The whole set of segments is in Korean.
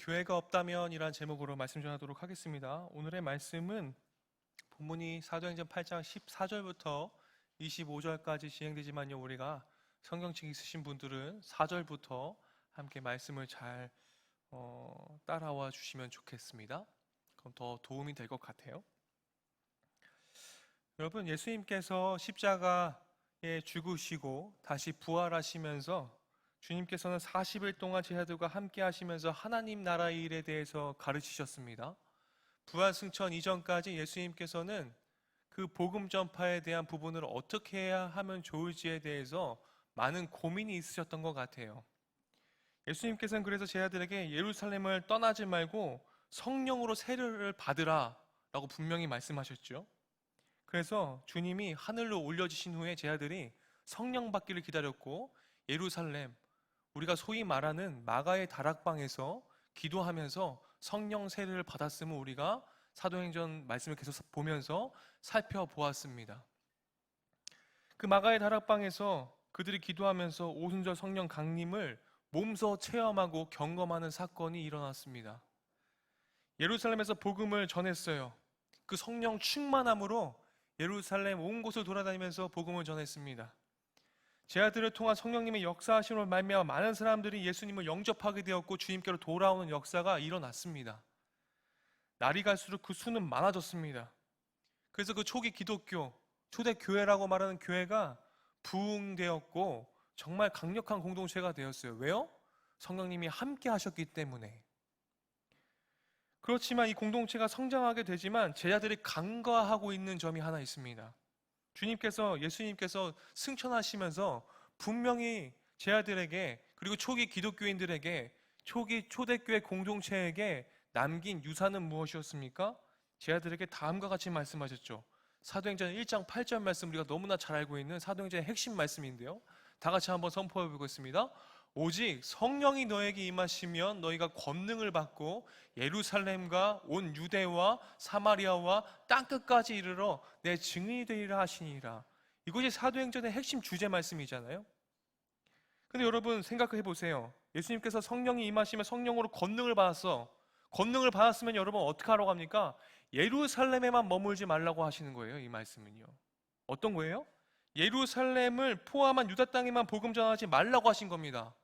교회가 없다면 이란 제목으로 말씀 전하도록 하겠습니다. 오늘의 말씀은 본문이 사도행전 8장 14절부터 25절까지 진행되지만요, 우리가 성경책 있으신 분들은 4절부터 함께 말씀을 잘 따라와 주시면 좋겠습니다. 그럼 더 도움이 될 것 같아요. 여러분, 예수님께서 십자가에 죽으시고 다시 부활하시면서 주님께서는 40일 동안 제자들과 함께 하시면서 하나님 나라의 일에 대해서 가르치셨습니다. 부활 승천 이전까지 예수님께서는 그 복음 전파에 대한 부분을 어떻게 해야 하면 좋을지에 대해서 많은 고민이 있으셨던 것 같아요. 예수님께서는 그래서 제자들에게 예루살렘을 떠나지 말고 성령으로 세례를 받으라 라고 분명히 말씀하셨죠. 그래서 주님이 하늘로 올려지신 후에 제자들이 성령 받기를 기다렸고 예루살렘, 우리가 소위 말하는 마가의 다락방에서 기도하면서 성령 세례를 받았음을 우리가 사도행전 말씀을 계속 보면서 살펴보았습니다. 그 마가의 다락방에서 그들이 기도하면서 오순절 성령 강림을 몸소 체험하고 경험하는 사건이 일어났습니다. 예루살렘에서 복음을 전했어요. 그 성령 충만함으로 예루살렘 온 곳을 돌아다니면서 복음을 전했습니다. 제자들을 통한 성령님의 역사하심으로 말미암아 많은 사람들이 예수님을 영접하게 되었고 주님께로 돌아오는 역사가 일어났습니다. 날이 갈수록 그 수는 많아졌습니다. 그래서 그 초기 기독교, 초대교회라고 말하는 교회가 부흥되었고 정말 강력한 공동체가 되었어요. 왜요? 성령님이 함께 하셨기 때문에. 그렇지만 이 공동체가 성장하게 되지만 제자들이 간과하고 있는 점이 하나 있습니다. 예수님께서 승천하시면서 분명히 제자들에게 그리고 초기 기독교인들에게 초기 초대교회 공동체에게 남긴 유산은 무엇이었습니까? 제자들에게 다음과 같이 말씀하셨죠. 사도행전 1장 8절 말씀, 우리가 너무나 잘 알고 있는 사도행전의 핵심 말씀인데요, 다 같이 한번 선포해 보겠습니다. 오직 성령이 너에게 임하시면 너희가 권능을 받고 예루살렘과 온 유대와 사마리아와 땅끝까지 이르러 내 증인이 되리라 하시니라. 이것이 사도행전의 핵심 주제 말씀이잖아요. 근데 여러분 생각해 보세요. 예수님께서 성령이 임하시면 성령으로 권능을 받았어. 권능을 받았으면 여러분 어떻게 하라고 합니까? 예루살렘에만 머물지 말라고 하시는 거예요. 이 말씀은요. 어떤 거예요? 예루살렘을 포함한 유다 땅에만 복음 전하지 말라고 하신 겁니다.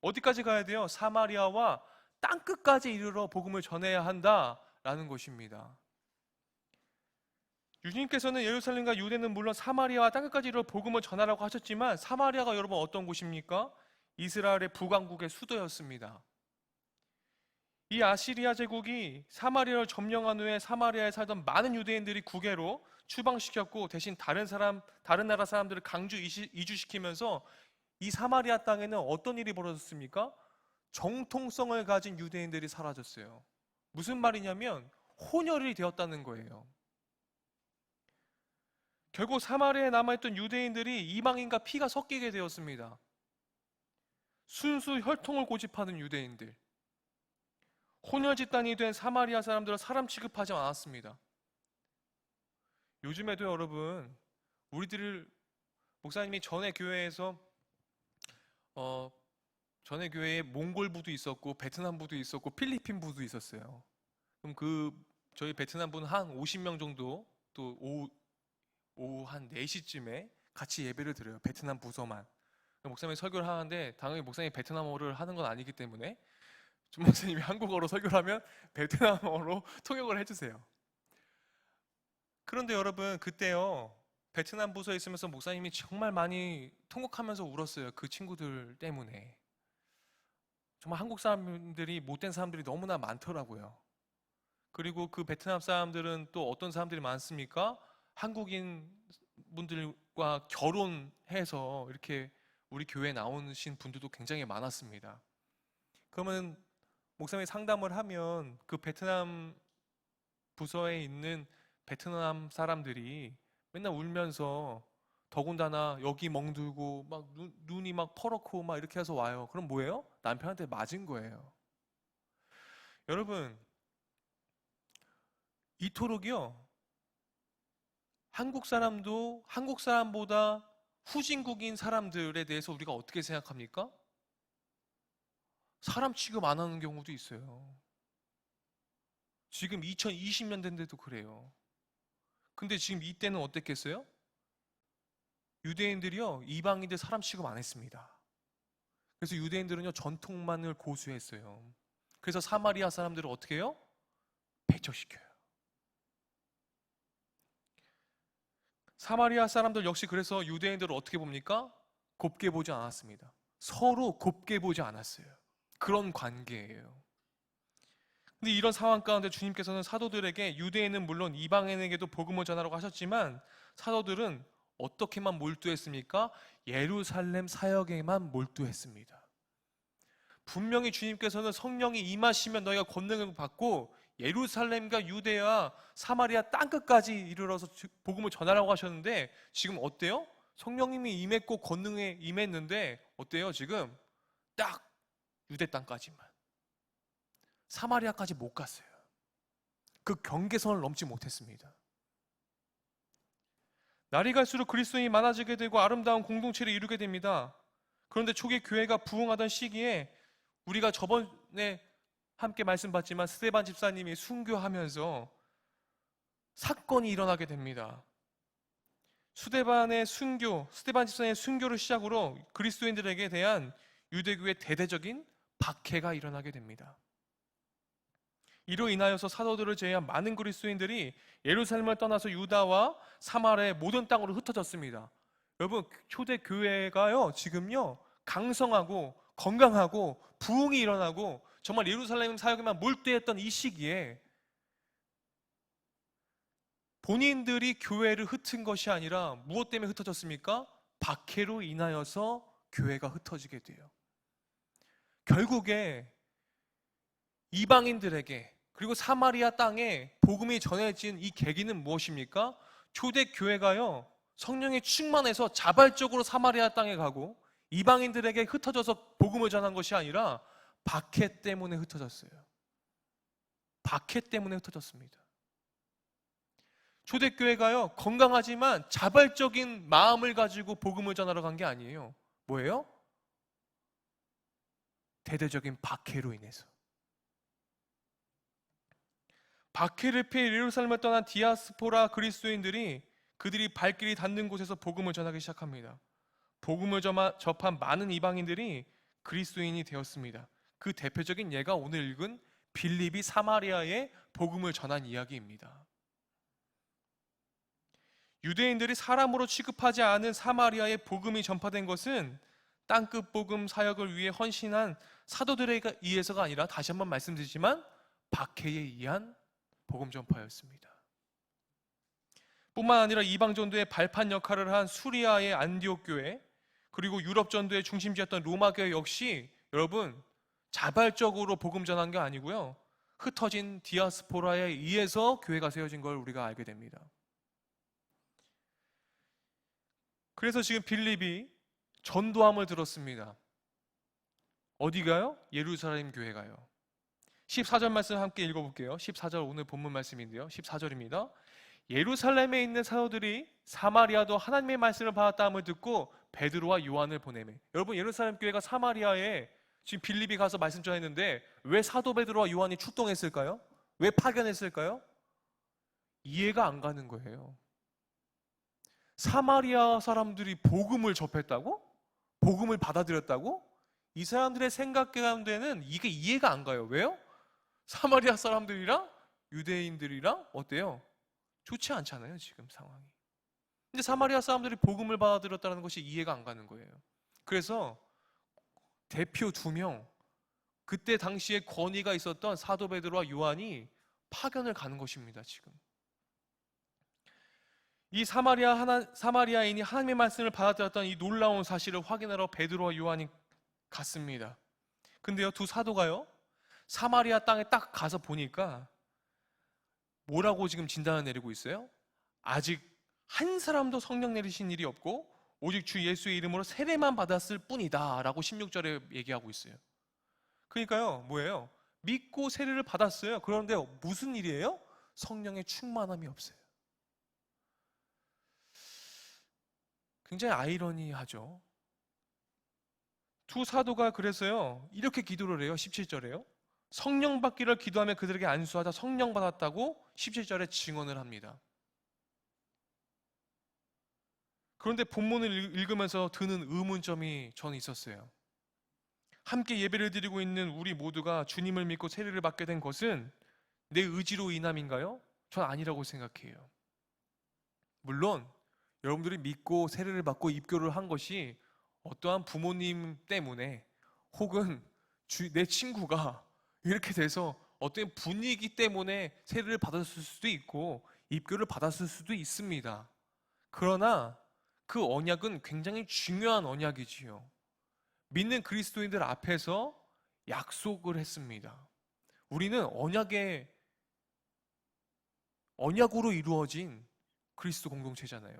어디까지 가야 돼요? 사마리아와 땅끝까지 이르러 복음을 전해야 한다라는 것입니다. 주님께서는 예루살렘과 유대는 물론 사마리아와 땅끝까지 이르러 복음을 전하라고 하셨지만 사마리아가 여러분 어떤 곳입니까? 이스라엘의 북왕국의 수도였습니다. 이 아시리아 제국이 사마리아를 점령한 후에 사마리아에 살던 많은 유대인들이 국외로 추방시켰고 대신 다른 나라 사람들을 강주 이주시키면서 이 사마리아 땅에는 어떤 일이 벌어졌습니까? 정통성을 가진 유대인들이 사라졌어요. 무슨 말이냐면 혼혈이 되었다는 거예요. 결국 사마리아에 남아있던 유대인들이 이방인과 피가 섞이게 되었습니다. 순수 혈통을 고집하는 유대인들, 혼혈 집단이 된 사마리아 사람들은 사람 취급하지 않았습니다. 요즘에도 여러분, 목사님이 전에 교회에 몽골 부도 있었고 베트남 부도 있었고 필리핀 부도 있었어요. 그럼 저희 베트남 부는 한 50명 정도 또 오후 한 4시쯤에 같이 예배를 드려요. 베트남 부서만. 목사님이 설교를 하는데 당연히 목사님이 베트남어를 하는 건 아니기 때문에 좀 목사님이 한국어로 설교를 하면 베트남어로 통역을 해주세요. 그런데 여러분 그때요, 베트남 부서에 있으면서 목사님이 정말 많이 통곡하면서 울었어요. 그 친구들 때문에. 정말 한국 사람들이 못된 사람들이 너무나 많더라고요. 그리고 그 베트남 사람들은 또 어떤 사람들이 많습니까? 한국인 분들과 결혼해서 이렇게 우리 교회에 나오신 분들도 굉장히 많았습니다. 그러면 목사님이 상담을 하면 그 베트남 부서에 있는 베트남 사람들이 맨날 울면서 더군다나 여기 멍들고 막 눈이 막 퍼렇고 막 이렇게 해서 와요. 그럼 뭐예요? 남편한테 맞은 거예요. 여러분, 이토록이요, 한국 사람도 한국 사람보다 후진국인 사람들에 대해서 우리가 어떻게 생각합니까? 사람 취급 안 하는 경우도 있어요. 지금 2020년대인데도 그래요. 근데 지금 이때는 어땠겠어요? 유대인들이요, 이방인들 사람 취급 안 했습니다. 그래서 유대인들은요, 전통만을 고수했어요. 그래서 사마리아 사람들을 어떻게 해요? 배척시켜요. 사마리아 사람들 역시 그래서 유대인들을 어떻게 봅니까? 곱게 보지 않았습니다. 서로 곱게 보지 않았어요. 그런 관계예요. 근데 이런 상황 가운데 주님께서는 사도들에게, 유대인은 물론 이방인에게도 복음을 전하라고 하셨지만, 사도들은 어떻게만 몰두했습니까? 예루살렘 사역에만 몰두했습니다. 분명히 주님께서는 성령이 임하시면 너희가 권능을 받고 예루살렘과 유대와 사마리아 땅끝까지 이르러서 복음을 전하라고 하셨는데, 지금 어때요? 성령님이 임했고 권능에 임했는데 어때요? 지금 딱 유대 땅까지만, 사마리아까지 못 갔어요. 그 경계선을 넘지 못했습니다. 날이 갈수록 그리스도인이 많아지게 되고 아름다운 공동체를 이루게 됩니다. 그런데 초기 교회가 부흥하던 시기에, 우리가 저번에 함께 말씀 받지만 스데반 집사님이 순교하면서 사건이 일어나게 됩니다. 스데반 집사님의 순교를 시작으로 그리스도인들에게 대한 유대교의 대대적인 박해가 일어나게 됩니다. 이로 인하여서 사도들을 제외한 많은 그리스도인들이 예루살렘을 떠나서 유다와 사마리아의 모든 땅으로 흩어졌습니다. 여러분, 초대 교회가요, 지금요, 강성하고 건강하고 부흥이 일어나고 정말 예루살렘 사역에만 몰두했던 이 시기에 본인들이 교회를 흩은 것이 아니라 무엇 때문에 흩어졌습니까? 박해로 인하여서 교회가 흩어지게 돼요. 결국에 이방인들에게, 그리고 사마리아 땅에 복음이 전해진 이 계기는 무엇입니까? 초대 교회가요, 성령에 충만해서 자발적으로 사마리아 땅에 가고 이방인들에게 흩어져서 복음을 전한 것이 아니라 박해 때문에 흩어졌어요. 박해 때문에 흩어졌습니다. 초대교회가요, 건강하지만 자발적인 마음을 가지고 복음을 전하러 간 게 아니에요. 뭐예요? 대대적인 박해로 인해서. 박해를 피해 예루살렘을 떠난 디아스포라 그리스도인들이 그들이 발길이 닿는 곳에서 복음을 전하기 시작합니다. 복음을 접한 많은 이방인들이 그리스도인이 되었습니다. 그 대표적인 예가 오늘 읽은 빌립이 사마리아에 복음을 전한 이야기입니다. 유대인들이 사람으로 취급하지 않은 사마리아에 복음이 전파된 것은 땅끝 복음 사역을 위해 헌신한 사도들에 의해서가 아니라, 다시 한번 말씀드리지만, 박해에 의한 복음 전파였습니다. 뿐만 아니라 이방 전도의 발판 역할을 한 수리아의 안디옥 교회, 그리고 유럽 전도의 중심지였던 로마 교회 역시 여러분 자발적으로 복음 전한 게 아니고요, 흩어진 디아스포라에 의해서 교회가 세워진 걸 우리가 알게 됩니다. 그래서 지금 빌립이 전도함을 들었습니다. 어디 가요? 예루살렘 교회 가요. 14절 말씀 함께 읽어볼게요. 14절 오늘 본문 말씀인데요, 14절입니다. 예루살렘에 있는 사도들이 사마리아도 하나님의 말씀을 받았다함을 듣고 베드로와 요한을 보내매. 여러분, 예루살렘 교회가 사마리아에 지금 빌립이 가서 말씀 전했는데 왜 사도 베드로와 요한이 출동했을까요? 왜 파견했을까요? 이해가 안 가는 거예요. 사마리아 사람들이 복음을 접했다고? 복음을 받아들였다고? 이 사람들의 생각 가운데는 이게 이해가 안 가요. 왜요? 사마리아 사람들이랑 유대인들이랑 어때요? 좋지 않잖아요, 지금 상황이. 근데 사마리아 사람들이 복음을 받아들였다는 것이 이해가 안 가는 거예요. 그래서 대표 2명, 그때 당시에 권위가 있었던 사도 베드로와 요한이 파견을 가는 것입니다, 지금. 이 사마리아인이 하나님의 말씀을 받아들였던 이 놀라운 사실을 확인하러 베드로와 요한이 갔습니다. 근데요, 두 사도가요, 사마리아 땅에 딱 가서 보니까 뭐라고 지금 진단을 내리고 있어요? 아직 한 사람도 성령 내리신 일이 없고 오직 주 예수의 이름으로 세례만 받았을 뿐이다 라고 16절에 얘기하고 있어요. 그러니까요, 뭐예요? 믿고 세례를 받았어요. 그런데 무슨 일이에요? 성령의 충만함이 없어요. 굉장히 아이러니하죠. 두 사도가 그래서요 이렇게 기도를 해요. 17절에요. 성령 받기를 기도하며 그들에게 안수하자 성령 받았다고 17절에 증언을 합니다. 그런데 본문을 읽으면서 드는 의문점이 저는 있었어요. 함께 예배를 드리고 있는 우리 모두가 주님을 믿고 세례를 받게 된 것은 내 의지로 인함인가요? 전 아니라고 생각해요. 물론 여러분들이 믿고 세례를 받고 입교를 한 것이 어떠한 부모님 때문에 혹은 내 친구가 이렇게 돼서 어떤 분위기 때문에 세례를 받았을 수도 있고 입교를 받았을 수도 있습니다. 그러나 그 언약은 굉장히 중요한 언약이지요. 믿는 그리스도인들 앞에서 약속을 했습니다. 우리는 언약으로 이루어진 그리스도 공동체잖아요.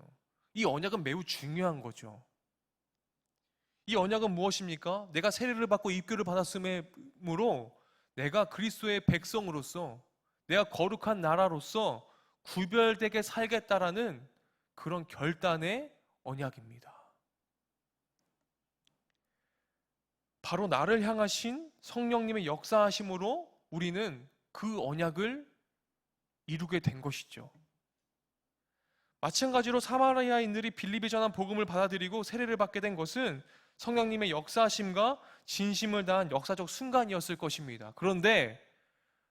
이 언약은 매우 중요한 거죠. 이 언약은 무엇입니까? 내가 세례를 받고 입교를 받았음으로 내가 그리스도의 백성으로서 내가 거룩한 나라로서 구별되게 살겠다라는 그런 결단의 언약입니다. 바로 나를 향하신 성령님의 역사하심으로 우리는 그 언약을 이루게 된 것이죠. 마찬가지로 사마리아인들이 빌립이 전한 복음을 받아들이고 세례를 받게 된 것은 성령님의 역사하심과 진심을 다한 역사적 순간이었을 것입니다. 그런데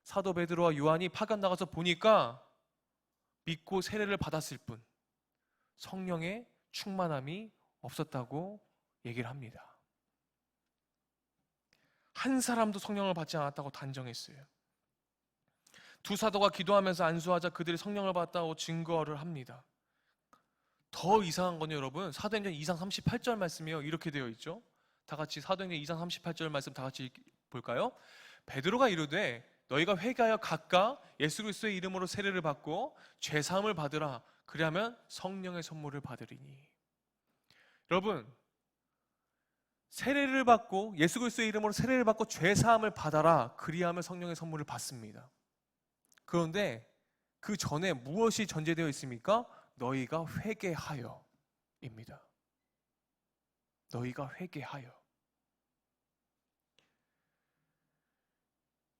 사도 베드로와 요한이 파견 나가서 보니까 믿고 세례를 받았을 뿐 성령의 충만함이 없었다고 얘기를 합니다. 한 사람도 성령을 받지 않았다고 단정했어요. 두 사도가 기도하면서 안수하자 그들이 성령을 받았다고 증거를 합니다. 더 이상한 건 여러분 사도행전 2장 38절 말씀이에요. 이렇게 되어 있죠. 다 같이 사도행전 2장 38절 말씀 다 같이 볼까요? 베드로가 이르되 너희가 회개하여 각각 예수 그리스도의 이름으로 세례를 받고 죄 사함을 받으라. 그리하면 성령의 선물을 받으리니. 여러분 세례를 받고 예수 그리스도의 이름으로 세례를 받고 죄 사함을 받아라. 그리하면 성령의 선물을 받습니다. 그런데 그 전에 무엇이 전제되어 있습니까? 너희가 회개하여입니다. 너희가 회개하여.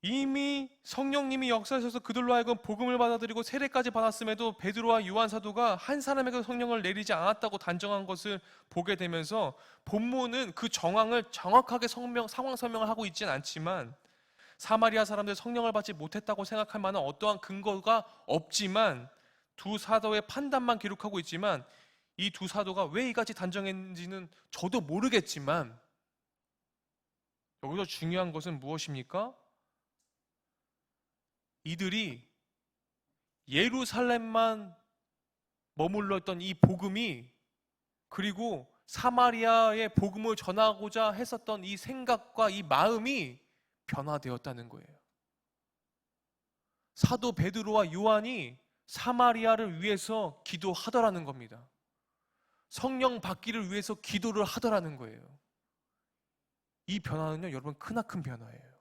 이미 성령님이 역사하셔서 그들로 하여금 복음을 받아들이고 세례까지 받았음에도 베드로와 요한 사도가 한 사람에게 성령을 내리지 않았다고 단정한 것을 보게 되면서 본문은 그 정황을 정확하게 상황 설명을 하고 있지는 않지만 사마리아 사람들 성령을 받지 못했다고 생각할 만한 어떠한 근거가 없지만 두 사도의 판단만 기록하고 있지만 이 두 사도가 왜 이같이 단정했는지는 저도 모르겠지만 여기서 중요한 것은 무엇입니까? 이들이 예루살렘만 머물러 있던 이 복음이 그리고 사마리아의 복음을 전하고자 했었던 이 생각과 이 마음이 변화되었다는 거예요. 사도 베드로와 요한이 사마리아를 위해서 기도하더라는 겁니다. 성령 받기를 위해서 기도를 하더라는 거예요. 이 변화는요, 여러분 크나큰 변화예요.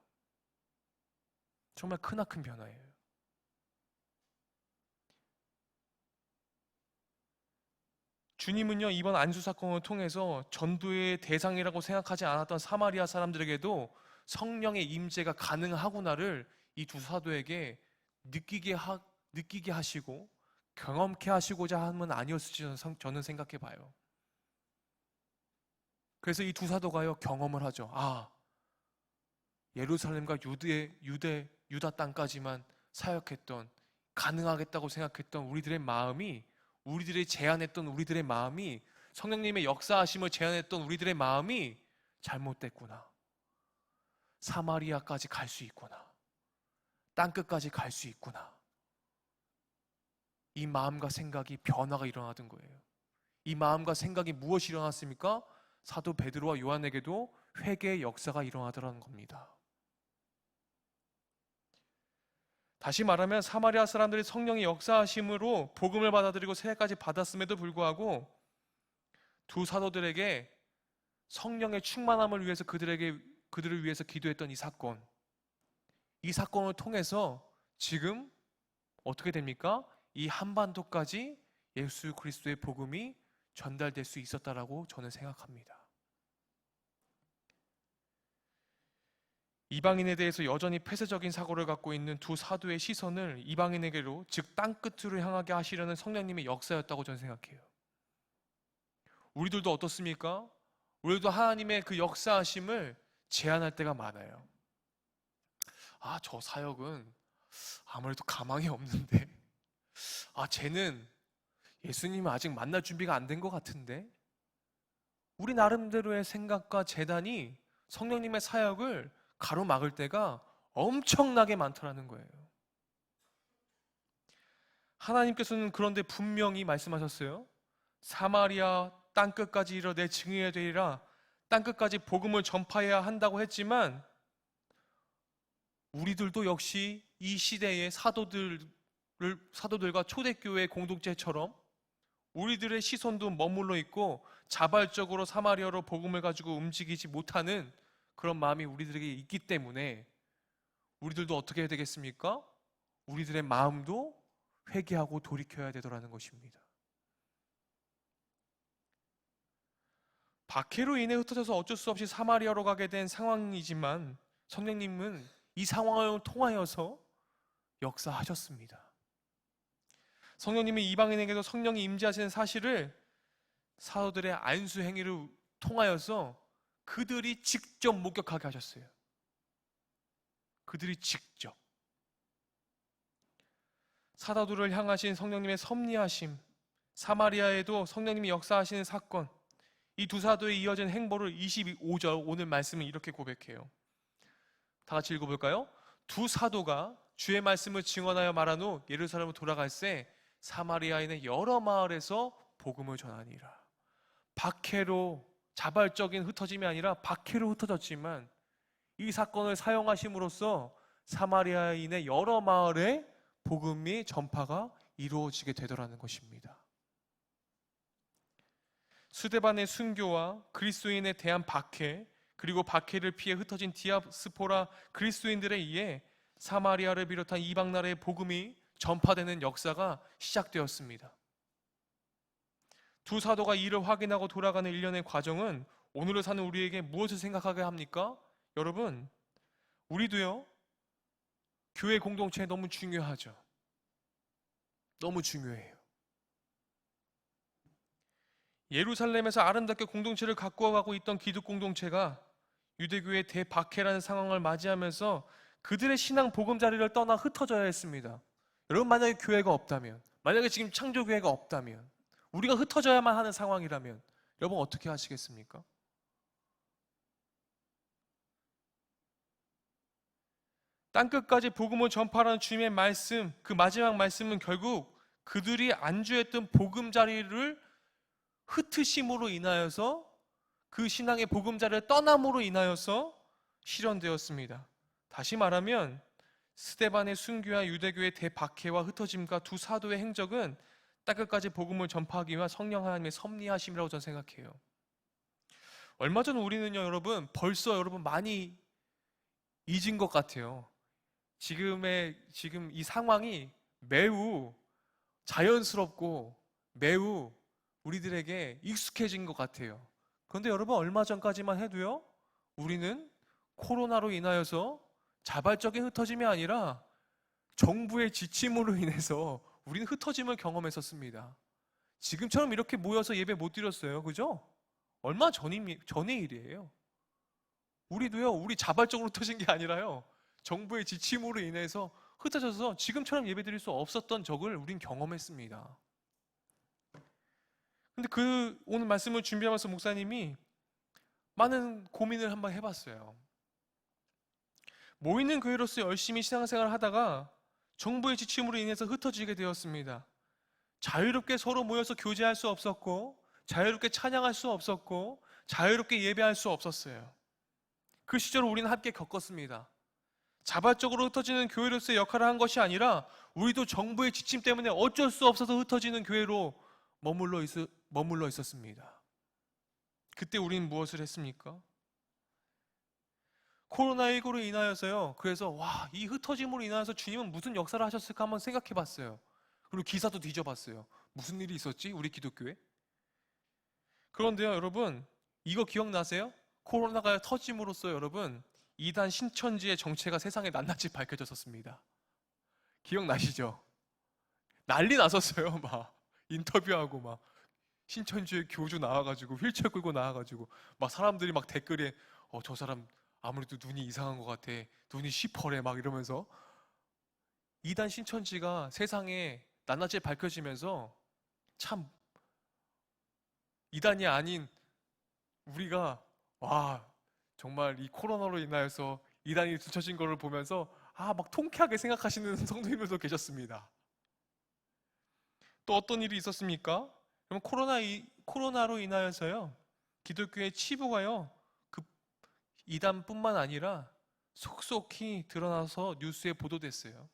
정말 크나큰 변화예요. 주님은요, 이번 안수 사건을 통해서 전도의 대상이라고 생각하지 않았던 사마리아 사람들에게도 성령의 임재가 가능하구나를 이 두 사도에게 느끼게 하시고 경험케 하시고자 함은 아니었을지 저는 생각해 봐요. 그래서 이 두 사도가요 경험을 하죠. 예루살렘과 유다 땅까지만 사역했던 가능하겠다고 생각했던 우리들의 마음이 제안했던 우리들의 마음이 성령님의 역사하심을 제안했던 우리들의 마음이 잘못됐구나. 사마리아까지 갈 수 있구나. 땅끝까지 갈 수 있구나. 이 마음과 생각이 변화가 일어나던 거예요. 이 마음과 생각이 무엇이 일어났습니까? 사도 베드로와 요한에게도 회개의 역사가 일어나더라는 겁니다. 다시 말하면 사마리아 사람들이 성령의 역사하심으로 복음을 받아들이고 세례까지 받았음에도 불구하고 두 사도들에게 성령의 충만함을 위해서 그들을 위해서 기도했던 이 사건을 통해서 지금 어떻게 됩니까? 이 한반도까지 예수 그리스도의 복음이 전달될 수 있었다라고 저는 생각합니다. 이방인에 대해서 여전히 폐쇄적인 사고를 갖고 있는 두 사도의 시선을 이방인에게로, 즉 땅끝으로 향하게 하시려는 성령님의 역사였다고 저는 생각해요. 우리들도 어떻습니까? 우리도 하나님의 그 역사하심을 제한할 때가 많아요. 저 사역은 아무래도 가망이 없는데, 쟤는 예수님을 아직 만날 준비가 안 된 것 같은데, 우리 나름대로의 생각과 재단이 성령님의 사역을 가로막을 때가 엄청나게 많더라는 거예요. 하나님께서는 그런데 분명히 말씀하셨어요. 사마리아 땅끝까지 이르러 내 증인이 되리라. 땅끝까지 복음을 전파해야 한다고 했지만 우리들도 역시 이 시대의 사도들과 초대교회 공동체처럼 우리들의 시선도 머물러 있고 자발적으로 사마리아로 복음을 가지고 움직이지 못하는 그런 마음이 우리들에게 있기 때문에 우리들도 어떻게 해야 되겠습니까? 우리들의 마음도 회개하고 돌이켜야 되더라는 것입니다. 박해로 인해 흩어져서 어쩔 수 없이 사마리아로 가게 된 상황이지만 성령님은 이 상황을 통하여서 역사하셨습니다. 성령님이 이방인에게도 성령이 임재하시는 사실을 사도들의 안수 행위를 통하여서 그들이 직접 목격하게 하셨어요. 그들이 직접 사도들을 향하신 성령님의 섭리하심, 사마리아에도 성령님이 역사하시는 사건, 이 두 사도에 이어진 행보를 25절 오늘 말씀은 이렇게 고백해요. 다 같이 읽어볼까요? 두 사도가 주의 말씀을 증언하여 말한 후 예루살렘으로 돌아갈새 사마리아인의 여러 마을에서 복음을 전하니라. 박해로, 자발적인 흩어짐이 아니라 박해로 흩어졌지만 이 사건을 사용하심으로써 사마리아인의 여러 마을에 복음이 전파가 이루어지게 되더라는 것입니다. 스데반의 순교와 그리스도인에 대한 박해, 그리고 박해를 피해 흩어진 디아스포라 그리스도인들에 의해 사마리아를 비롯한 이방 나라의 복음이 전파되는 역사가 시작되었습니다. 두 사도가 이를 확인하고 돌아가는 일련의 과정은 오늘을 사는 우리에게 무엇을 생각하게 합니까? 여러분, 우리도요, 교회 공동체 너무 중요하죠. 너무 중요해요. 예루살렘에서 아름답게 공동체를 가꾸어가고 있던 기독 공동체가 유대교의 대박해라는 상황을 맞이하면서 그들의 신앙 보금자리를 떠나 흩어져야 했습니다. 여러분, 만약에 교회가 없다면, 만약에 지금 창조교회가 없다면, 우리가 흩어져야만 하는 상황이라면 여러분 어떻게 하시겠습니까? 땅끝까지 복음을 전파하는 주님의 말씀, 그 마지막 말씀은 결국 그들이 안주했던 보금자리를 흩으심으로 인하여서, 그 신앙의 보금자리를 떠남으로 인하여서 실현되었습니다. 다시 말하면 스데반의 순교와 유대교의 대박해와 흩어짐과 두 사도의 행적은 땅끝까지 복음을 전파하기 위한 성령 하나님의 섭리하심이라고 저는 생각해요. 얼마 전 우리는요, 여러분, 벌써 여러분 많이 잊은 것 같아요. 지금 이 상황이 매우 자연스럽고 매우 우리들에게 익숙해진 것 같아요. 그런데 여러분, 얼마 전까지만 해도요, 우리는 코로나로 인하여서 자발적인 흩어짐이 아니라 정부의 지침으로 인해서 우리는 흩어짐을 경험했었습니다. 지금처럼 이렇게 모여서 예배 못 드렸어요. 그죠? 얼마 전의 일이에요. 우리도요, 우리 자발적으로 흩어진 게 아니라요, 정부의 지침으로 인해서 흩어져서 지금처럼 예배 드릴 수 없었던 적을 우린 경험했습니다. 근데 오늘 말씀을 준비하면서 목사님이 많은 고민을 한번 해봤어요. 모이는 교회로서 열심히 신앙생활을 하다가 정부의 지침으로 인해서 흩어지게 되었습니다. 자유롭게 서로 모여서 교제할 수 없었고, 자유롭게 찬양할 수 없었고, 자유롭게 예배할 수 없었어요. 그 시절을 우리는 함께 겪었습니다. 자발적으로 흩어지는 교회로서의 역할을 한 것이 아니라 우리도 정부의 지침 때문에 어쩔 수 없어서 흩어지는 교회로 머물러 있었습니다. 그때 우리는 무엇을 했습니까? 코로나19로 인하여서요, 그래서 이 흩어짐으로 인하여서 주님은 무슨 역사를 하셨을까 한번 생각해 봤어요. 그리고 기사도 뒤져봤어요. 무슨 일이 있었지? 우리 기독교에? 그런데요, 여러분, 이거 기억나세요? 코로나가 터짐으로써 여러분, 이단 신천지의 정체가 세상에 낱낱이 밝혀졌었습니다. 기억나시죠? 난리 났었어요. 막 인터뷰하고 막 신천지의 교주 나와가지고 휠체어 끌고 나와가지고 막 사람들이 막 댓글에 저 사람 아무래도 눈이 이상한 것 같아. 눈이 시퍼래 막 이러면서 이단 신천지가 세상에 낱낱이 밝혀지면서 참 이단이 아닌 우리가 와 정말 이 코로나로 인하여서 이단이 뒤처진 것을 보면서 막 통쾌하게 생각하시는 성도님들도 계셨습니다. 또 어떤 일이 있었습니까? 그럼 코로나로 인하여서요 기독교의 치부가요 그 이단뿐만 아니라 속속히 드러나서 뉴스에 보도됐어요.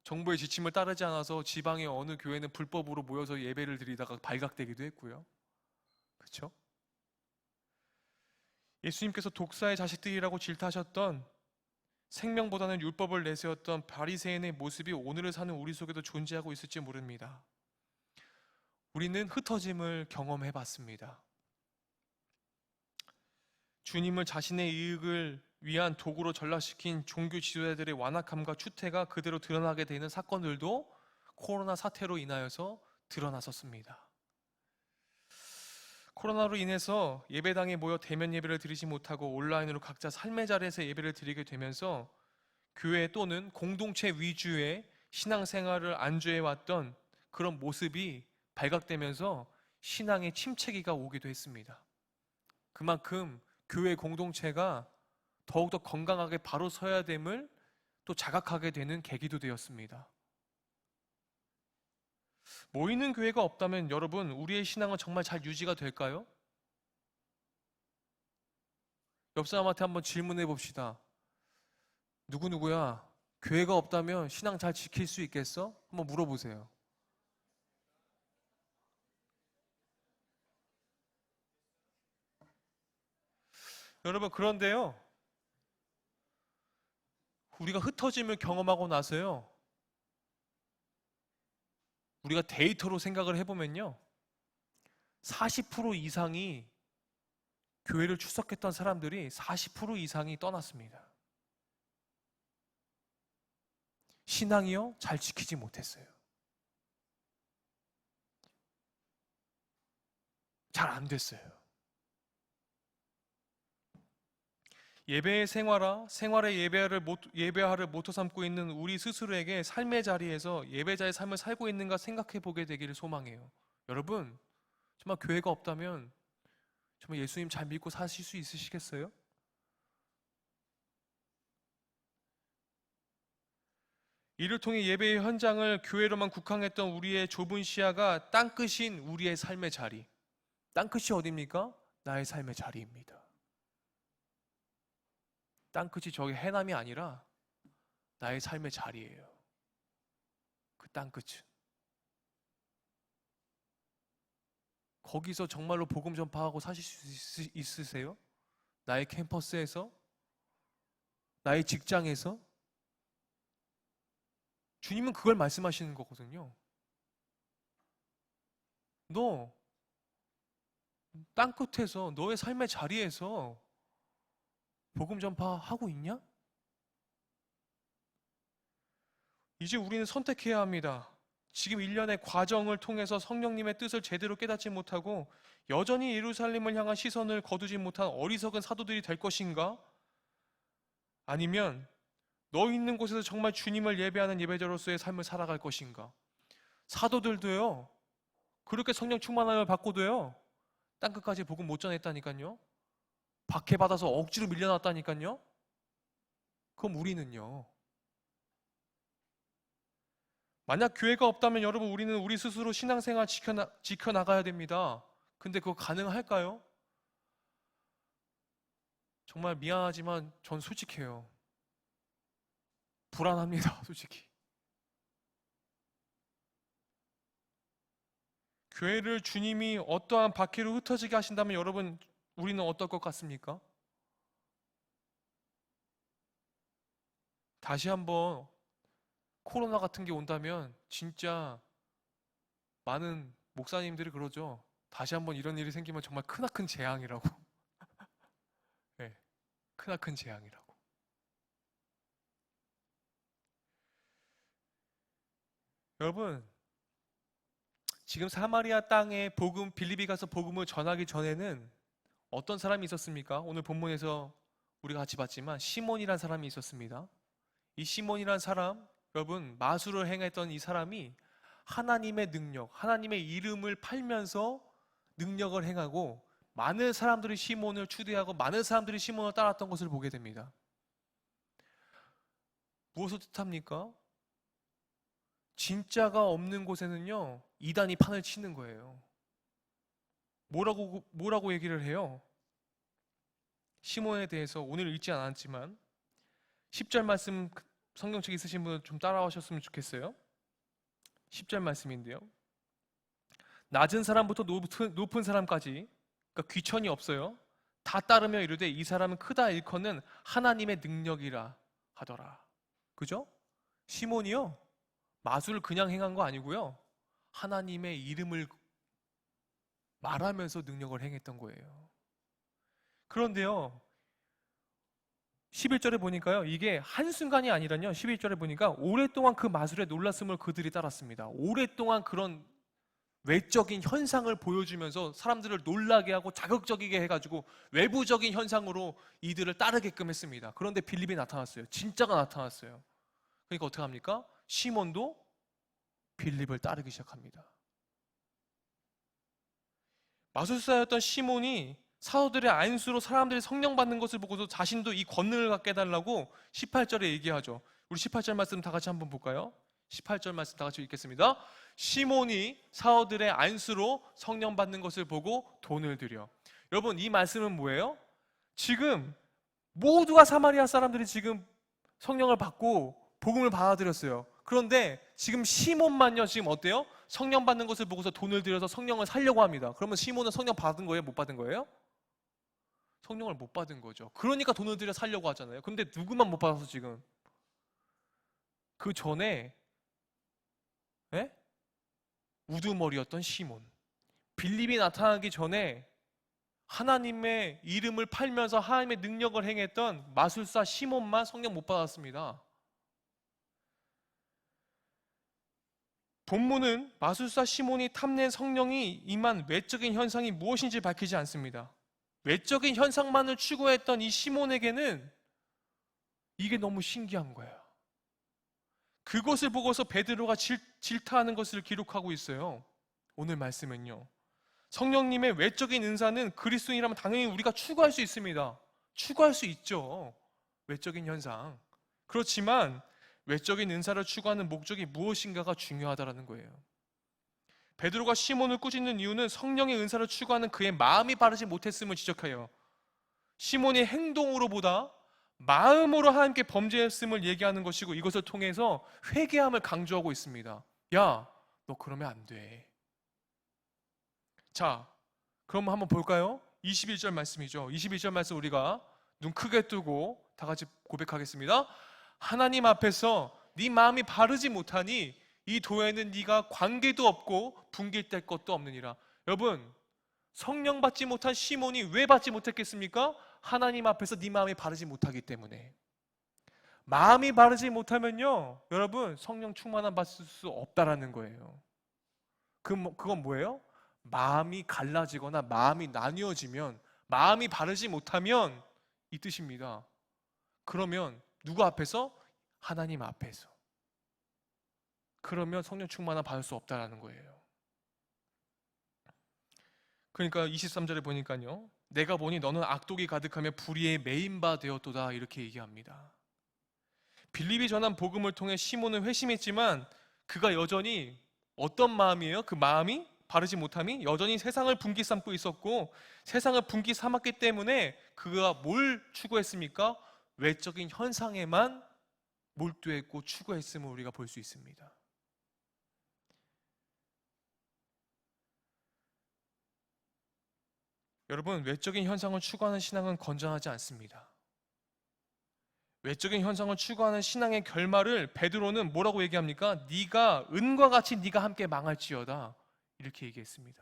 정부의 지침을 따르지 않아서 지방의 어느 교회는 불법으로 모여서 예배를 드리다가 발각되기도 했고요. 그렇죠? 예수님께서 독사의 자식들이라고 질타하셨던 생명보다는 율법을 내세웠던 바리새인의 모습이 오늘을 사는 우리 속에도 존재하고 있을지 모릅니다. 우리는 흩어짐을 경험해 봤습니다. 주님을 자신의 이익을 위한 도구로 전락시킨 종교 지도자들의 완악함과 추태가 그대로 드러나게 되는 사건들도 코로나 사태로 인하여서 드러났었습니다. 코로나로 인해서 예배당에 모여 대면 예배를 드리지 못하고 온라인으로 각자 삶의 자리에서 예배를 드리게 되면서 교회 또는 공동체 위주의 신앙생활을 안주해 왔던 그런 모습이 발각되면서 신앙의 침체기가 오기도 했습니다. 그만큼 교회 공동체가 더욱더 건강하게 바로 서야 됨을 또 자각하게 되는 계기도 되었습니다. 모이는 교회가 없다면 여러분, 우리의 신앙은 정말 잘 유지가 될까요? 옆 사람한테 한번 질문해 봅시다. 누구누구야, 교회가 없다면 신앙 잘 지킬 수 있겠어? 한번 물어보세요. 여러분, 그런데요, 우리가 흩어짐을 경험하고 나서요, 우리가 데이터로 생각을 해보면요, 40% 이상이 교회를 출석했던 사람들이 40% 이상이 떠났습니다. 신앙이요? 잘 지키지 못했어요. 잘 안 됐어요. 예배의 생활의 예배화를 모토 삼고 있는 우리 스스로에게 삶의 자리에서 예배자의 삶을 살고 있는가 생각해 보게 되기를 소망해요. 여러분, 정말 교회가 없다면 정말 예수님 잘 믿고 사실 수 있으시겠어요? 이를 통해 예배의 현장을 교회로만 국한했던 우리의 좁은 시야가 땅끝인 우리의 삶의 자리. 땅끝이 어디입니까? 나의 삶의 자리입니다. 땅끝이 저기 해남이 아니라 나의 삶의 자리예요. 그 땅끝은. 거기서 정말로 복음 전파하고 사실 수 있으세요? 나의 캠퍼스에서? 나의 직장에서? 주님은 그걸 말씀하시는 거거든요. 너 땅끝에서 너의 삶의 자리에서 복음 전파하고 있냐? 이제 우리는 선택해야 합니다. 지금 일련의 과정을 통해서 성령님의 뜻을 제대로 깨닫지 못하고 여전히 예루살렘을 향한 시선을 거두지 못한 어리석은 사도들이 될 것인가? 아니면 너 있는 곳에서 정말 주님을 예배하는 예배자로서의 삶을 살아갈 것인가? 사도들도요, 그렇게 성령 충만함을 받고도요, 땅끝까지 복음 못 전했다니까요. 박해받아서 억지로 밀려났다니까요. 그럼 우리는요? 만약 교회가 없다면 여러분 우리는 우리 스스로 신앙생활 지켜나가야 됩니다. 근데 그거 가능할까요? 정말 미안하지만 전 솔직해요. 불안합니다, 솔직히. 교회를 주님이 어떠한 박해로 흩어지게 하신다면 여러분 우리는 어떨 것 같습니까? 다시 한번 코로나 같은 게 온다면 진짜 많은 목사님들이 그러죠. 다시 한번 이런 일이 생기면 정말 크나큰 재앙이라고. 네. 크나큰 재앙이라고. 여러분, 지금 사마리아 땅에 빌립이 가서 복음을 전하기 전에는 어떤 사람이 있었습니까? 오늘 본문에서 우리가 같이 봤지만 시몬이란 사람이 있었습니다. 이 시몬이란 사람, 여러분, 마술을 행했던 이 사람이 하나님의 능력, 하나님의 이름을 팔면서 능력을 행하고 많은 사람들이 시몬을 추대하고 많은 사람들이 시몬을 따랐던 것을 보게 됩니다. 무엇을 뜻합니까? 진짜가 없는 곳에는요, 이단이 판을 치는 거예요. 뭐라고 얘기를 해요? 시몬에 대해서 오늘 읽지 않았지만 10절 말씀 성경책 있으신 분은 좀 따라오셨으면 좋겠어요. 10절 말씀인데요. 낮은 사람부터 높은 사람까지, 그러니까 귀천이 없어요. 다 따르며 이르되 이 사람은 크다 일컫는 하나님의 능력이라 하더라. 그죠? 시몬이요, 마술을 그냥 행한 거 아니고요, 하나님의 이름을 말하면서 능력을 행했던 거예요. 그런데요, 11절에 보니까요, 이게 한순간이 아니라요, 11절에 보니까 오랫동안 그 마술에 놀랐음을 그들이 따랐습니다. 오랫동안 그런 외적인 현상을 보여주면서 사람들을 놀라게 하고 자극적이게 해가지고 외부적인 현상으로 이들을 따르게끔 했습니다. 그런데 빌립이 나타났어요. 진짜가 나타났어요. 그러니까 어떻게 합니까? 시몬도 빌립을 따르기 시작합니다. 마술사였던 시몬이 사도들의 안수로 사람들이 성령 받는 것을 보고서 자신도 이 권능을 갖게 해달라고 18절에 얘기하죠. 우리 18절 말씀 다 같이 한번 볼까요? 18절 말씀 다 같이 읽겠습니다. 시몬이 사도들의 안수로 성령 받는 것을 보고 돈을 들여. 여러분, 이 말씀은 뭐예요? 지금 모두가 사마리아 사람들이 지금 성령을 받고 복음을 받아들였어요. 그런데 지금 시몬만요, 지금 어때요? 성령 받는 것을 보고서 돈을 들여서 성령을 살려고 합니다. 그러면 시몬은 성령 받은 거예요? 못 받은 거예요? 성령을 못 받은 거죠. 그러니까 돈을 들여 살려고 하잖아요. 근데 누구만 못 받아서 지금? 그 전에 우두머리였던 시몬, 빌립이 나타나기 전에 하나님의 이름을 팔면서 하나님의 능력을 행했던 마술사 시몬만 성령 못 받았습니다. 본문은 마술사 시몬이 탐낸 성령이 임한 외적인 현상이 무엇인지 밝히지 않습니다. 외적인 현상만을 추구했던 이 시몬에게는 이게 너무 신기한 거예요. 그것을 보고서 베드로가 질타하는 것을 기록하고 있어요. 오늘 말씀은요, 성령님의 외적인 은사는 그리스도인이라면 당연히 우리가 추구할 수 있습니다. 추구할 수 있죠, 외적인 현상. 그렇지만 외적인 은사를 추구하는 목적이 무엇인가가 중요하다는 거예요. 베드로가 시몬을 꾸짖는 이유는 성령의 은사를 추구하는 그의 마음이 바르지 못했음을 지적해요. 시몬이 행동으로보다 마음으로 하나님께 범죄했음을 얘기하는 것이고, 이것을 통해서 회개함을 강조하고 있습니다. 야, 너 그러면 안 돼. 자, 그럼 한번 볼까요? 21절 말씀이죠. 21절 말씀 우리가 눈 크게 뜨고 다 같이 고백하겠습니다. 하나님 앞에서 네 마음이 바르지 못하니 이 도에는 네가 관계도 없고 분깃될 것도 없느니라. 여러분, 성령 받지 못한 시몬이 왜 받지 못했겠습니까? 하나님 앞에서 네 마음이 바르지 못하기 때문에. 마음이 바르지 못하면요, 여러분, 성령 충만함 받을 수 없다라는 거예요. 그건 뭐예요? 마음이 갈라지거나 마음이 나뉘어지면, 마음이 바르지 못하면 이 뜻입니다. 그러면 누구 앞에서? 하나님 앞에서. 그러면 성령 충만함 받을 수 없다라는 거예요. 그러니까 23절에 보니까요, 내가 보니 너는 악독이 가득하며 불의에 매인 바 되었도다, 이렇게 얘기합니다. 빌립이 전한 복음을 통해 시몬은 회심했지만 그가 여전히 어떤 마음이에요? 그 마음이 바르지 못함이 여전히 세상을 분기 삼고 있었고, 세상을 분기 삼았기 때문에 그가 뭘 추구했습니까? 외적인 현상에만 몰두했고 추구했음을 우리가 볼 수 있습니다. 여러분, 외적인 현상을 추구하는 신앙은 건전하지 않습니다. 외적인 현상을 추구하는 신앙의 결말을 베드로는 뭐라고 얘기합니까? 네가 은과 같이 네가 함께 망할지어다, 이렇게 얘기했습니다.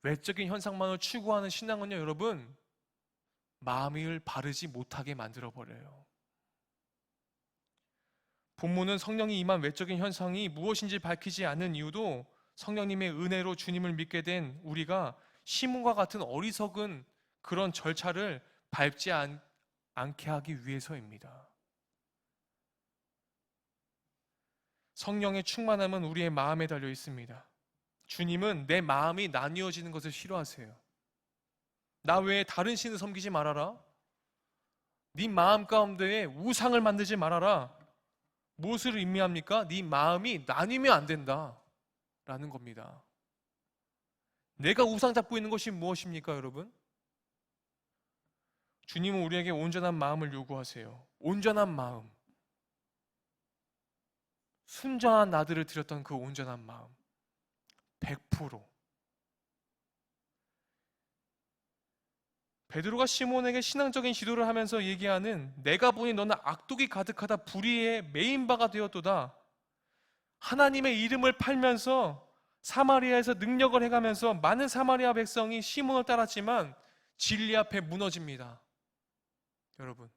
외적인 현상만을 추구하는 신앙은요, 여러분, 마음을 바르지 못하게 만들어버려요. 본문은 성령이 임한 외적인 현상이 무엇인지 밝히지 않는 이유도 성령님의 은혜로 주님을 믿게 된 우리가 시몬과 같은 어리석은 그런 절차를 밟지 않게 하기 위해서입니다. 성령의 충만함은 우리의 마음에 달려 있습니다. 주님은 내 마음이 나뉘어지는 것을 싫어하세요. 나 외에 다른 신을 섬기지 말아라. 네 마음 가운데에 우상을 만들지 말아라. 무엇을 의미합니까? 네 마음이 나뉘면 안 된다 라는 겁니다. 내가 우상 잡고 있는 것이 무엇입니까, 여러분? 주님은 우리에게 온전한 마음을 요구하세요. 온전한 마음. 순전한 나들을 드렸던 그 온전한 마음. 100%. 베드로가 시몬에게 신앙적인 지도를 하면서 얘기하는 내가 보니 너는 악독이 가득하다 불의의 메인바가 되었도다. 하나님의 이름을 팔면서 사마리아에서 능력을 해가면서 많은 사마리아 백성이 시몬을 따랐지만 진리 앞에 무너집니다. 여러분,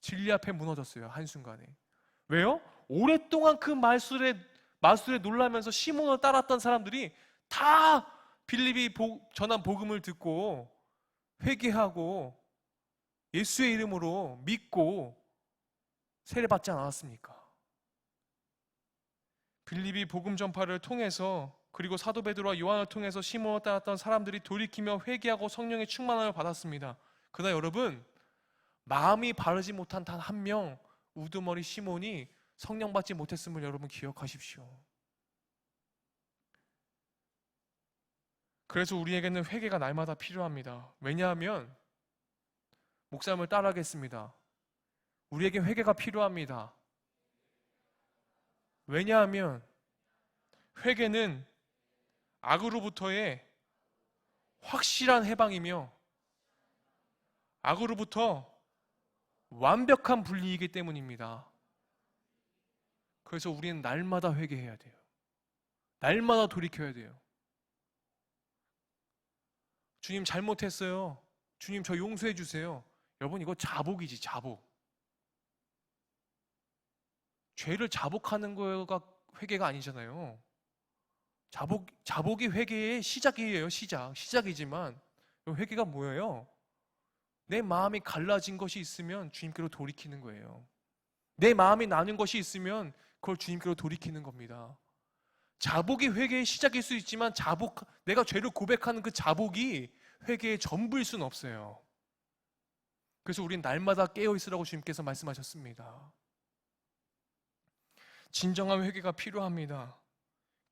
진리 앞에 무너졌어요. 한순간에. 왜요? 오랫동안 그 마술에 놀라면서 시몬을 따랐던 사람들이 다 빌립이 전한 복음을 듣고 회개하고 예수의 이름으로 믿고 세례받지 않았습니까? 빌립이 복음 전파를 통해서 그리고 사도 베드로와 요한을 통해서 시몬을 따랐던 사람들이 돌이키며 회개하고 성령의 충만함을 받았습니다. 그러나 여러분, 마음이 바르지 못한 단 한 명 우두머리 시몬이 성령 받지 못했음을 여러분 기억하십시오. 그래서 우리에게는 회개가 날마다 필요합니다. 왜냐하면 목사님을 따라하겠습니다. 우리에게 회개가 필요합니다. 왜냐하면 회개는 악으로부터의 확실한 해방이며 악으로부터 완벽한 분리이기 때문입니다. 그래서 우리는 날마다 회개해야 돼요. 날마다 돌이켜야 돼요. 주님 잘못했어요. 주님 저 용서해 주세요. 여러분 이거 자복이지, 자복. 죄를 자복하는 거가 회개가 아니잖아요. 자복이 회개의 시작이에요. 시작이지만 회개가 뭐예요? 내 마음이 갈라진 것이 있으면 주님께로 돌이키는 거예요. 내 마음이 나눈 것이 있으면 그걸 주님께로 돌이키는 겁니다. 자복이 회개의 시작일 수 있지만 내가 죄를 고백하는 그 자복이 회개의 전부일 수는 없어요. 그래서 우린 날마다 깨어있으라고 주님께서 말씀하셨습니다. 진정한 회개가 필요합니다.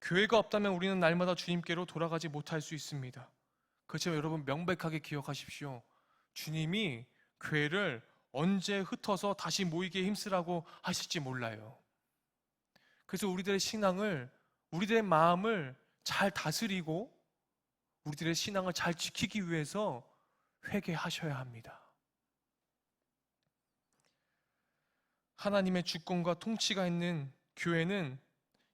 교회가 없다면 우리는 날마다 주님께로 돌아가지 못할 수 있습니다. 그렇지만 여러분 명백하게 기억하십시오. 주님이 교회를 언제 흩어서 다시 모이게 힘쓰라고 하실지 몰라요. 그래서 우리들의 신앙을, 우리들의 마음을 잘 다스리고 우리들의 신앙을 잘 지키기 위해서 회개하셔야 합니다. 하나님의 주권과 통치가 있는 교회는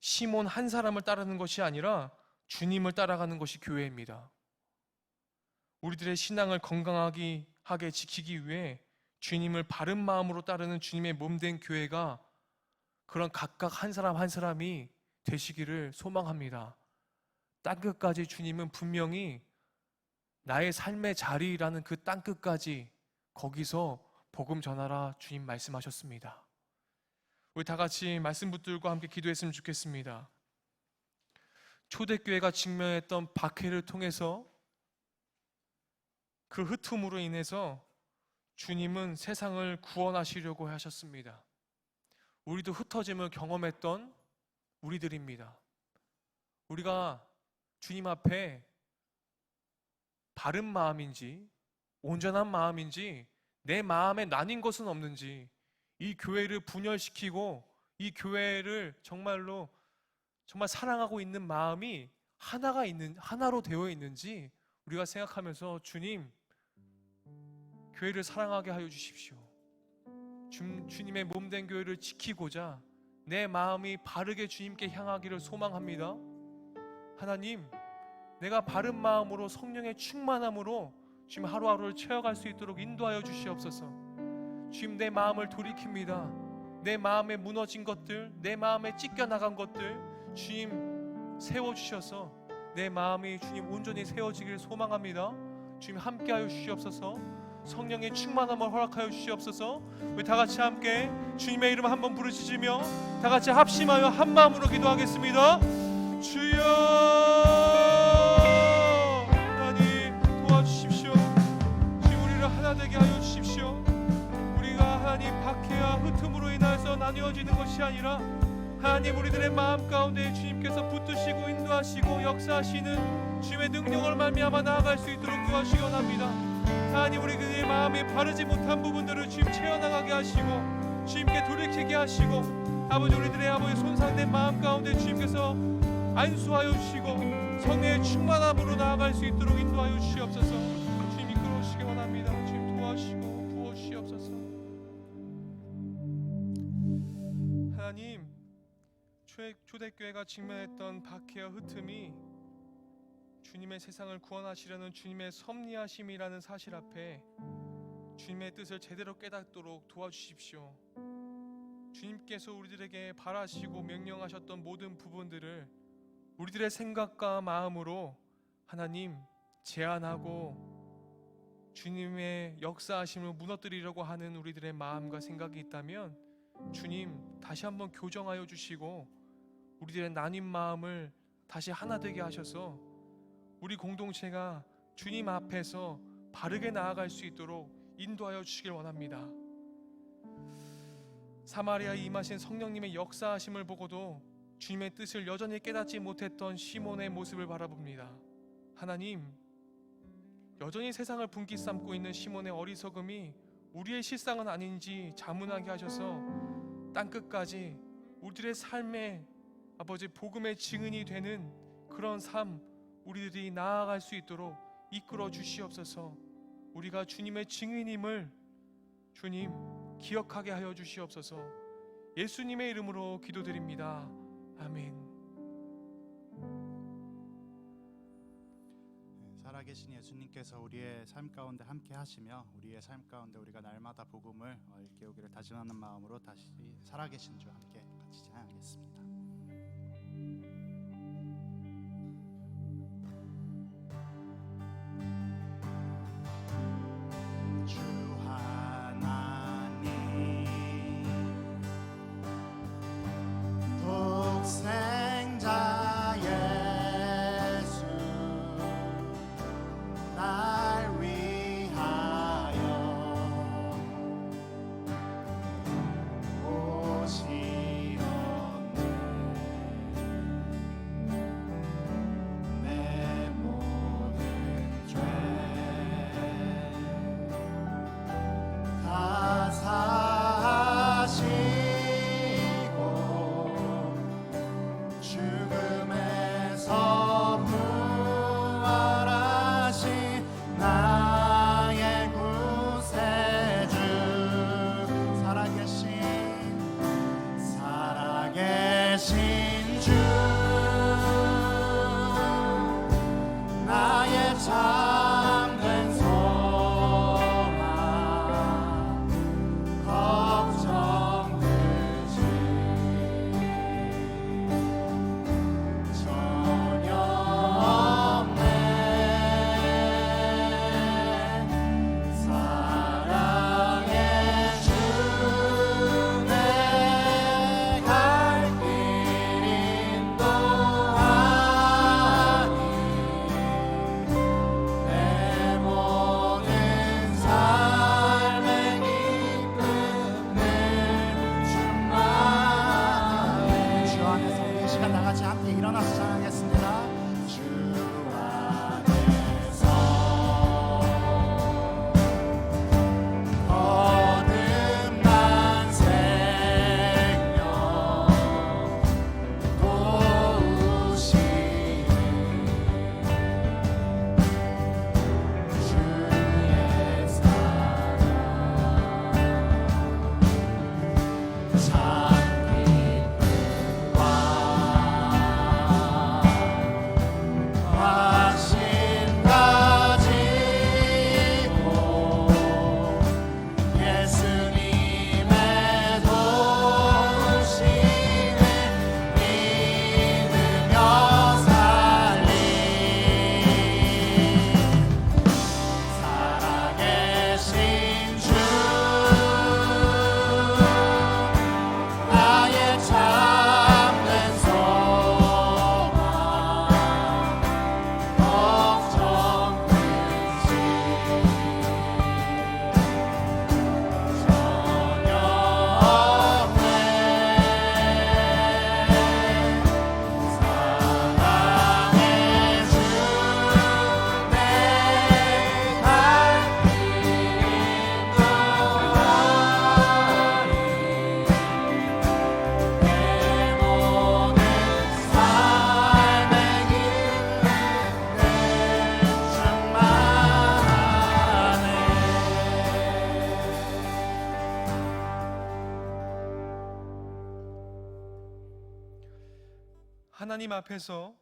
시몬 한 사람을 따르는 것이 아니라 주님을 따라가는 것이 교회입니다. 우리들의 신앙을 건강하게 지키기 위해 주님을 바른 마음으로 따르는 주님의 몸된 교회가 그런 각각 한 사람 한 사람이 되시기를 소망합니다. 땅끝까지 주님은 분명히 나의 삶의 자리라는 그 땅끝까지 거기서 복음 전하라 주님 말씀하셨습니다. 우리 다 같이 말씀 붙들고 함께 기도했으면 좋겠습니다. 초대교회가 직면했던 박해를 통해서 그 흩음으로 인해서 주님은 세상을 구원하시려고 하셨습니다. 우리도 흩어짐을 경험했던 우리들입니다. 우리가 주님 앞에 바른 마음인지 온전한 마음인지 내 마음에 나뉜 것은 없는지 이 교회를 분열시키고 이 교회를 정말 사랑하고 있는 마음이 하나로 되어 있는지 우리가 생각하면서 주님 교회를 사랑하게 하여 주십시오. 주님의 몸된 교회를 지키고자 내 마음이 바르게 주님께 향하기를 소망합니다. 하나님, 내가 바른 마음으로 성령의 충만함으로 주님 하루하루를 채워갈 수 있도록 인도하여 주시옵소서. 주님 내 마음을 돌이킵니다. 내 마음에 무너진 것들, 내 마음에 찢겨나간 것들 주님 세워주셔서 내 마음이 주님 온전히 세워지길 소망합니다. 주님 함께하여 주시옵소서. 성령의 충만함을 허락하여 주시옵소서. 우리 다같이 함께 주님의 이름 한번 부르짖으며 다같이 합심하여 한마음으로 기도하겠습니다. 주여 하나님 도와주십시오. 주님 우리를 하나 되게 하여 주십시오. 우리가 하나님 박해와 흩음으로 인하여서 나뉘어지는 것이 아니라 하나님 우리들의 마음 가운데 주님께서 붙드시고 인도하시고 역사하시는 주님의 능력을 말미암아 나아갈 수 있도록 도와주시기 원합니다. 하나님 우리 그의 마음에 바르지 못한 부분들을 주님 채워나가게 하시고 주님께 돌이키게 하시고 아버지 우리들의 아버지 손상된 마음 가운데 주님께서 안수하여 주시고 성령의 충만함으로 나아갈 수 있도록 인도하여 주시옵소서. 주님 이끌어 주시기 원합니다. 주님 도와주시고 부어주시옵소서. 하나님 초대교회가 직면했던 박해와 흩음이 주님의 세상을 구원하시려는 주님의 섭리하심이라는 사실 앞에 주님의 뜻을 제대로 깨닫도록 도와주십시오. 주님께서 우리들에게 바라시고 명령하셨던 모든 부분들을 우리들의 생각과 마음으로 하나님 제한하고 주님의 역사하심을 무너뜨리려고 하는 우리들의 마음과 생각이 있다면 주님 다시 한번 교정하여 주시고 우리들의 나뉜 마음을 다시 하나 되게 하셔서 우리 공동체가 주님 앞에서 바르게 나아갈 수 있도록 인도하여 주시길 원합니다. 사마리아에 임하신 성령님의 역사하심을 보고도 주님의 뜻을 여전히 깨닫지 못했던 시몬의 모습을 바라봅니다. 하나님 여전히 세상을 분기 삼고 있는 시몬의 어리석음이 우리의 실상은 아닌지 자문하게 하셔서 땅끝까지 우리들의 삶에 아버지 복음의 증인이 되는 그런 삶 우리들이 나아갈 수 있도록 이끌어 주시옵소서. 우리가 주님의 증인임을 주님 기억하게 하여 주시옵소서. 예수님의 이름으로 기도드립니다. 아멘. 살아계신 예수님께서 우리의 삶 가운데 함께 하시며 우리의 삶 가운데 우리가 날마다 복음을 일깨우기를 다짐하는 마음으로 다시 살아계신 주 함께 같이 찬양하겠습니다. 하나님 앞에서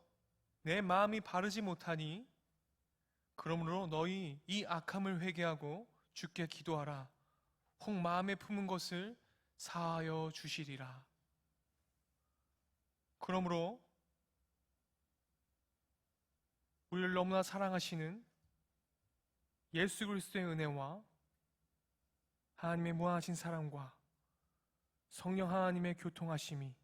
내 마음이 바르지 못하니 그러므로 너희 이 악함을 회개하고 주께 기도하라. 혹 마음에 품은 것을 사하여 주시리라. 그러므로 우리를 너무나 사랑하시는 예수 그리스도의 은혜와 하나님의 무한하신 사랑과 성령 하나님의 교통하심이,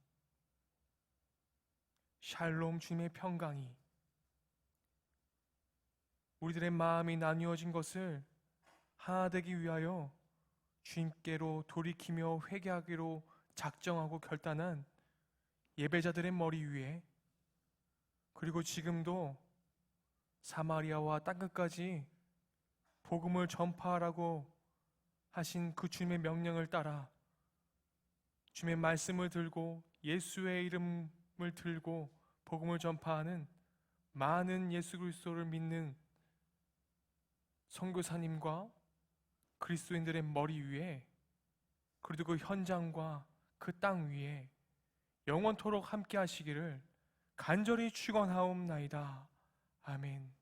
샬롬 주님의 평강이 우리들의 마음이 나뉘어진 것을 하나 되기 위하여 주님께로 돌이키며 회개하기로 작정하고 결단한 예배자들의 머리 위에, 그리고 지금도 사마리아와 땅끝까지 복음을 전파하라고 하신 그 주님의 명령을 따라 주님의 말씀을 들고 예수의 이름을 들고 복음을 전파하는 많은 예수 그리스도를 믿는 선교사님과 그리스도인들의 머리 위에, 그리고 그 현장과 그 땅 위에 영원토록 함께 하시기를 간절히 축원하옵나이다. 아멘.